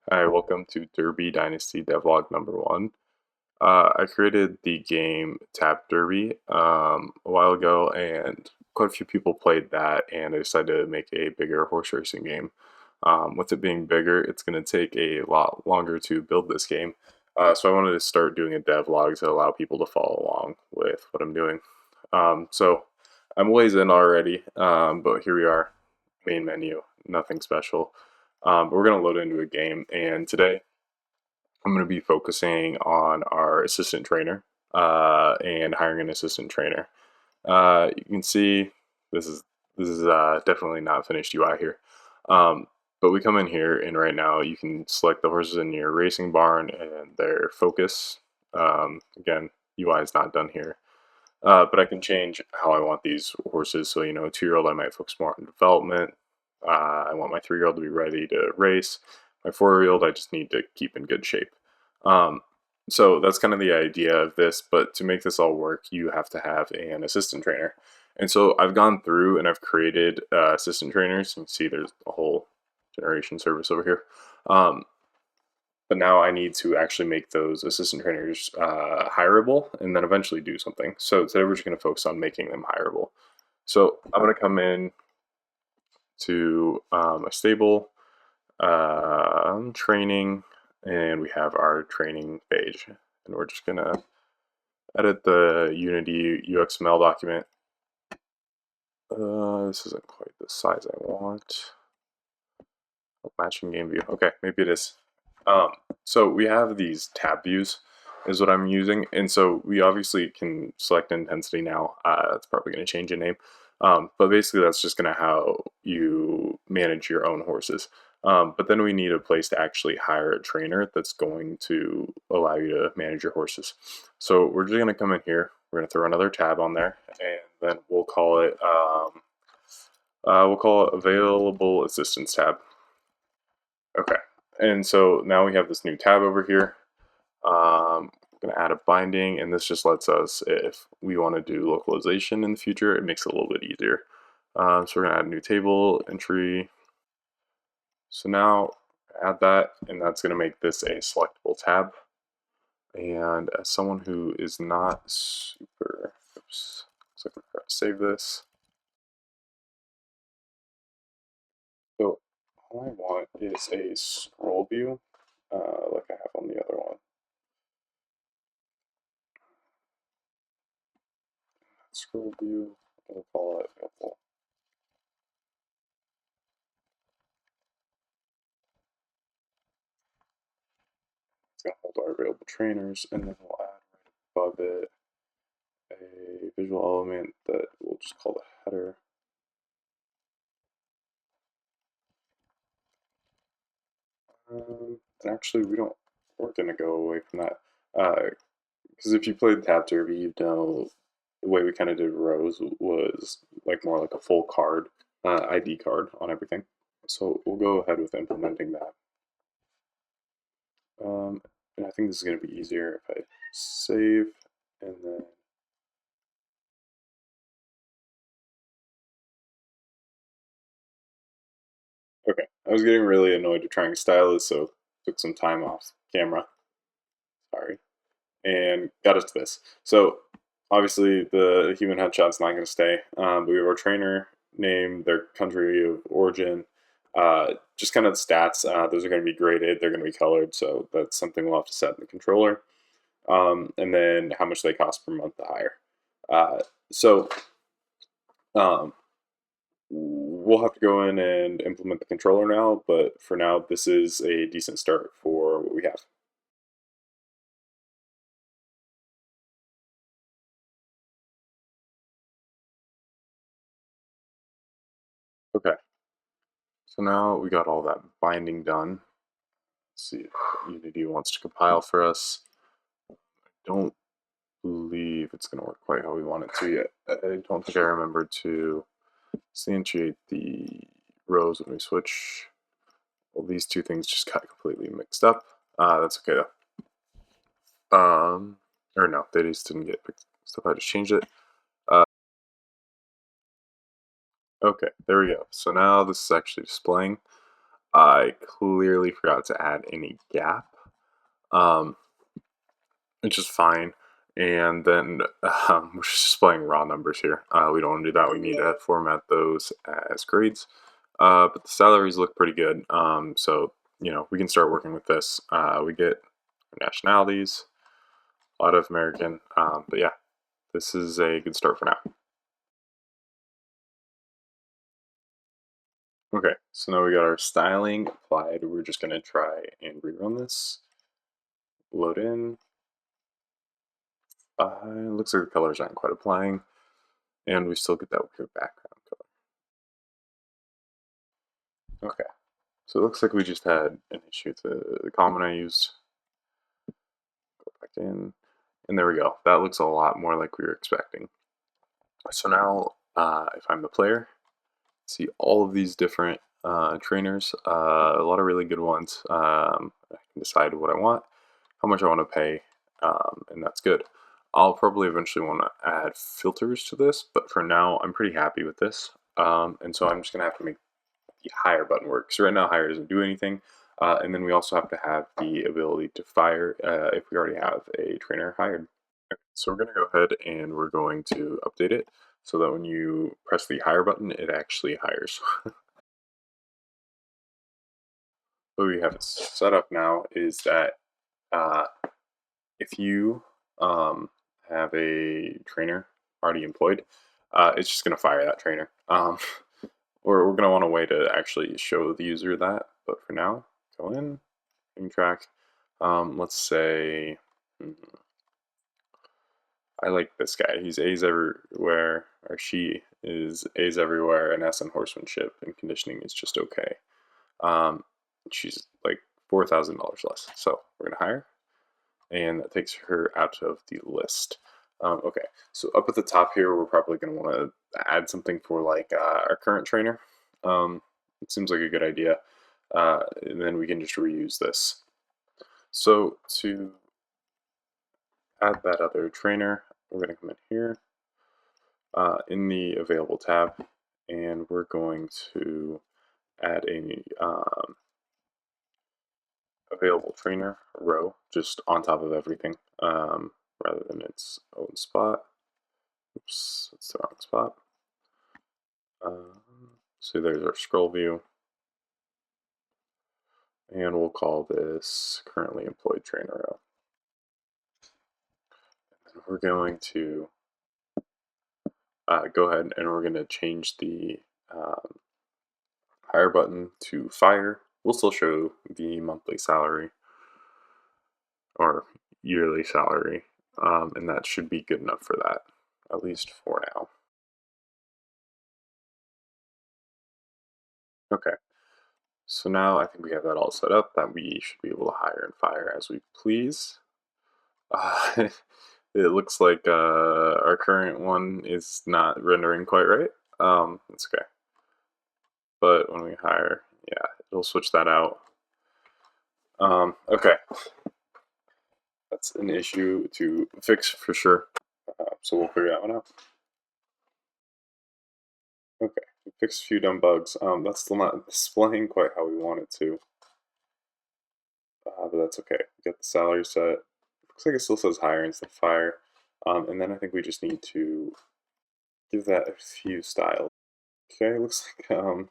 Hi, welcome to Derby Dynasty devlog number one. I created the game Tap Derby a while ago, and quite a few people played that, and I decided to make a bigger horse racing game. With it being bigger, it's going to take a lot longer to build this game. So I wanted to start doing a devlog to allow people to follow along with what I'm doing. So I'm ways in already, but here we are, main menu, nothing special. But we're going to load into a game, and today I'm going to be focusing on our assistant trainer and hiring an assistant trainer. You can see this is definitely not finished UI here. Um, but we come in here, and right now you can select the horses in your racing barn and their focus. Again, UI is not done here. But I can change how I want these horses. So, a 2-year-old, I might focus more on development. I want my 3-year-old to be ready to race. My 4-year-old, I just need to keep in good shape. Um, so that's kind of the idea of this. But to make this all work, you have to have an assistant trainer. And so I've gone through and I've created assistant trainers. You can see there's a whole generation service over here. But now I need to actually make those assistant trainers hireable and then eventually do something. So today we're just going to focus on making them hireable. So I'm going to come in to a stable, training, and we have our training page. And we're just going to edit the Unity UXML document. This isn't quite the size I want. Matching game view. Okay, maybe it is. So we have these tab views is what I'm using. And so we obviously can select intensity now. That's probably going to change the name. But basically that's just going to how you manage your own horses. But then we need a place to actually hire a trainer that's going to allow you to manage your horses. So we're just going to come in here. We're going to throw another tab on there, and then we'll call it available assistance tab. Okay, and so now we have this new tab over here. I'm going to add a binding, and this just lets us, if we want to do localization in the future, it makes it a little bit easier. So we're going to add a new table entry. So now add that, and that's going to make this a selectable tab. And as someone who is not super, oops, so I'm going to save this. So all I want is a scroll view, like I have on the other one. Scroll view, we'll call it available. It's going to hold our available trainers, and then we'll add right above it a visual element that we'll just call the header. And actually, we're going to go away from that. Because if you played Tap Derby, you know the way we kind of did rows was like more like a full card, ID card on everything. So we'll go ahead with implementing that. And I think this is going to be easier if I save and then. Okay, I was getting really annoyed at trying to style this, so took some time off camera. Sorry, and got us to this. So obviously the human headshot's not going to stay, but we have our trainer name, their country of origin, just kind of the stats. Those are going to be graded. They're going to be colored, so that's something we'll have to set in the controller. And then how much they cost per month to hire. So um, we'll have to go in and implement the controller now, but for now, this is a decent start for what we have. Okay, so now we got all that binding done. Let's see if Unity wants to compile for us. I don't believe it's going to work quite how we want it to yet. I don't think I remember to instantiate the rows when we switch. Well, these two things just got completely mixed up. That's okay though. Or no, they just didn't get mixed up. I just changed it. Okay, there we go. So now this is actually displaying. I clearly forgot to add any gap, um, which is fine. And then we're just displaying raw numbers here. We don't want to do that. We need to format those as grades. But the salaries look pretty good. So, we can start working with this. We get nationalities, a lot of American. But yeah, this is a good start for now. Okay, so now we got our styling applied. We're just going to try and rerun this. Load in. It looks like the colors aren't quite applying, and we still get that weird background color. Okay, so it looks like we just had an issue with the comment I used. Go back in, and there we go. That looks a lot more like we were expecting. So now, if I'm the player, see all of these different trainers, a lot of really good ones. I can decide what I want, how much I want to pay, and that's good. I'll probably eventually want to add filters to this, but for now, I'm pretty happy with this. And so I'm just going to have to make the hire button work. So right now, hire doesn't do anything. And then we also have to have the ability to fire if we already have a trainer hired. Okay, so we're going to go ahead and we're going to update it so that when you press the hire button, it actually hires. What we have it set up now is that uh, if you have a trainer already employed, it's just going to fire that trainer. We're going to want a way to actually show the user that, but for now, go in, track. Let's say I like this guy. He's A's everywhere, or she is A's everywhere, and S in horsemanship, and conditioning is just okay. She's like $4,000 less. So we're gonna hire, and that takes her out of the list. Okay, so up at the top here, we're probably gonna want to add something for like our current trainer. It seems like a good idea, and then we can just reuse this. So to add that other trainer, we're gonna come in here in the available tab, and we're going to add a available trainer row just on top of everything rather than its own spot. Oops, that's the wrong spot. So there's our scroll view, and we'll call this currently employed trainer row. And we're going to go ahead and we're going to change the hire button to fire. We'll still show the monthly salary or yearly salary, and that should be good enough for that, at least for now. Okay, so now I think we have that all set up that we should be able to hire and fire as we please. It looks like our current one is not rendering quite right. That's okay. But when we hire, yeah, it'll switch that out. Okay, that's an issue to fix for sure. So we'll figure that one out. Okay, we fixed a few dumb bugs. That's still not displaying quite how we want it to. But that's okay. We got the salary set. Looks like it still says hire instead of fire. And then I think we just need to give that a few styles. Okay, looks like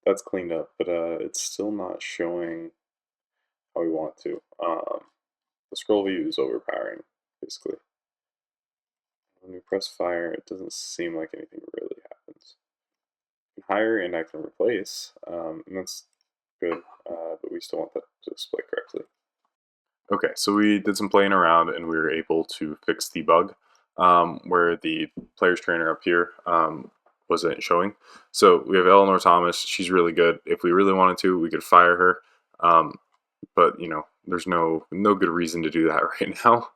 that's cleaned up, but it's still not showing how we want to. The scroll view is overpowering, basically. When we press fire, it doesn't seem like anything really happens. I can hire and I can replace, and that's good, but we still want that to display correctly. Okay, so we did some playing around and we were able to fix the bug where the player's trainer up here wasn't showing. So we have Eleanor Thomas. She's really good. If we really wanted to, we could fire her. But there's no good reason to do that right now.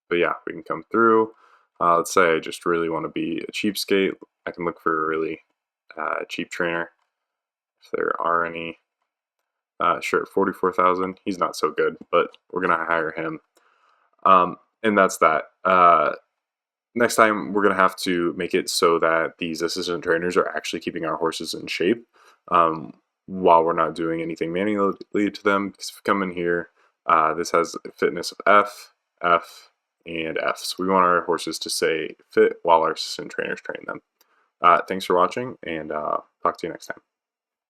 But yeah, we can come through. Let's say I just really want to be a cheapskate. I can look for a really cheap trainer if there are any. Sure, 44,000. He's not so good, but we're gonna hire him. And that's that. Next time, we're gonna have to make it so that these assistant trainers are actually keeping our horses in shape. while we're not doing anything manually to them. Because if we come in here, this has a fitness of F, F, and F. So we want our horses to stay fit while our assistant trainers train them. Thanks for watching, and talk to you next time.